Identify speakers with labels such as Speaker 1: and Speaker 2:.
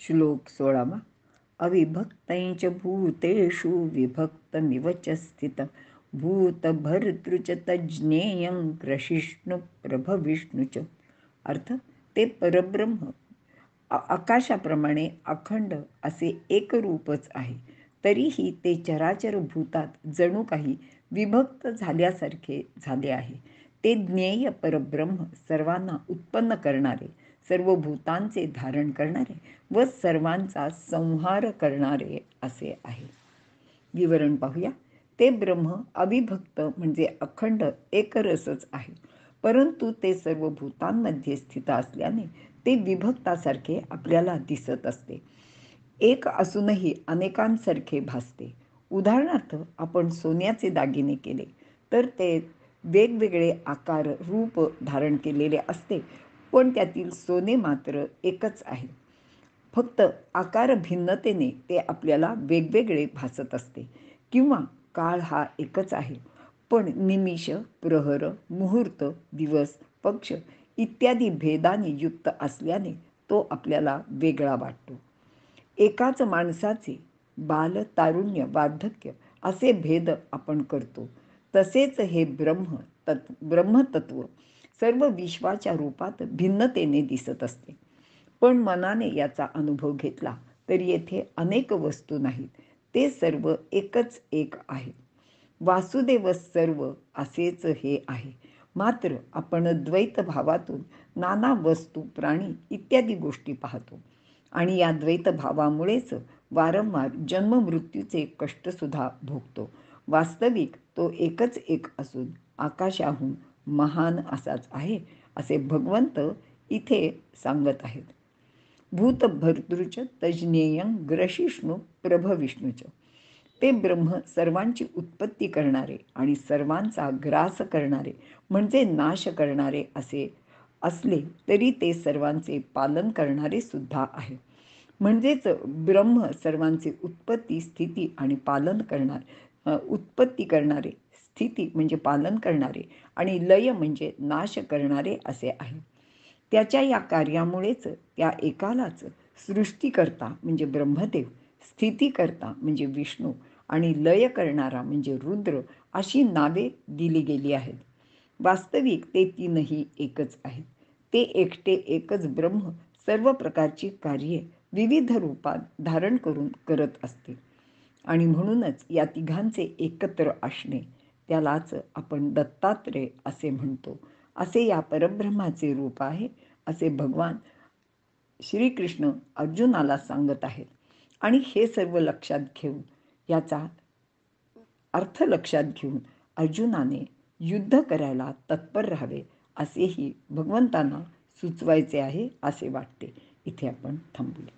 Speaker 1: श्लोक 16. अविभक्तैश्च भूतेषु विभक्तमिव च स्थितं भूतभर्तृ च तज्ज्ञेयं ग्रशिष्णु प्रभविष्णु च. अर्थ, ते परब्रह्म आकाशाप्रमाणे अखंड असे एकरूपच आहे, तरीही ते चराचर भूतात जणू काही विभक्त झाल्यासारखे झाले आहे. ते ज्ञेय परब्रह्म सर्वांना उत्पन्न करणारे, सर्व भूतांचे धारण करणारे व सर्वांचा संहार करणारे असे आहे. विवरण पाहूया. ते ब्रह्म अविभक्त म्हणजे अखंड एकरसच आहे, परंतु ते सर्व भूतांमध्ये स्थित असल्याने ते विभक्तासारखे आपल्याला दिसत असते. एक असूनही अनेकांसारखे भासते. उदाहरणार्थ, आपण सोन्याचे दागिने केले तर ते वेगवेगळे आकार रूप धारण केलेले असते, पण त्यातील सोने मात्र एकच आहे. फक्त आकार भिन्नतेने ते आपल्याला वेगवेगळे भासत असते. किंवा काळ हा एकच आहे, पण निमिष, प्रहर, मुहूर्त, दिवस, पक्ष इत्यादी भेदाने युक्त असल्याने तो आपल्याला वेगळा वाटतो. एकाच माणसाचे बाल, तारुण्य, वार्धक्य असे भेद आपण करतो. तसेच हे ब्रह्मतत्व सर्व विश्वाच्या रूपात भिन्नतेने दिसत असते. पण मनाने याचा अनुभव घेतला तर येथे अनेक वस्तू नाहीत, ते सर्व एकच एक आहे. वासुदेव सर्व असेच हे आहे. मात्र आपण द्वैत भावातून नाना वस्तू, प्राणी इत्यादी गोष्टी पाहतो आणि या द्वैत भावामुळेच वारंवार जन्ममृत्यूचे कष्टसुद्धा भोगतो. वास्तविक तो एकच एक असून आकाशाहून महान असाच आहे, असे भगवंत इथे सांगत आहेत. भूतभर्तृच तज्ज्ञेयं ग्रशिष्णु प्रभविष्णुच. ते ब्रह्म सर्वांची उत्पत्ती करणारे आणि सर्वांचा ग्रास करणारे म्हणजे नाश करणारे असे असले तरी ते सर्वांचे पालन करणारे सुद्धा आहे. म्हणजेच ब्रह्म सर्वांचे उत्पत्ती, स्थिती आणि पालन उत्पत्ती करणारे, स्थिती म्हणजे पालन करणारे आणि लय म्हणजे नाश करणारे असे आहे. त्याच्या या कार्यामुळेच त्या एकालाच सृष्टीकर्ता म्हणजे ब्रह्मदेव, स्थितीकर्ता म्हणजे विष्णू आणि लय करणारा म्हणजे रुद्र अशी नावे दिली गेली आहेत. वास्तविक ते तीनही एकच आहेत. ते एकटे एकच ब्रह्म सर्व प्रकारची कार्ये विविध रूपात धारण करून करत असते आणि म्हणूनच या तिघांचे एकत्र असणे त्यालाच आपण दत्तात्रेय असे म्हणतो. असे या परब्रह्माचे रूप आहे, असे भगवान श्रीकृष्ण अर्जुनाला सांगत आहेत. आणि हे सर्व लक्षात घेऊन, याचा अर्थ लक्षात घेऊन अर्जुनाने युद्ध करायला तत्पर राहावे असेही भगवंतांना सुचवायचे आहे असे वाटते. इथे आपण थांबूया.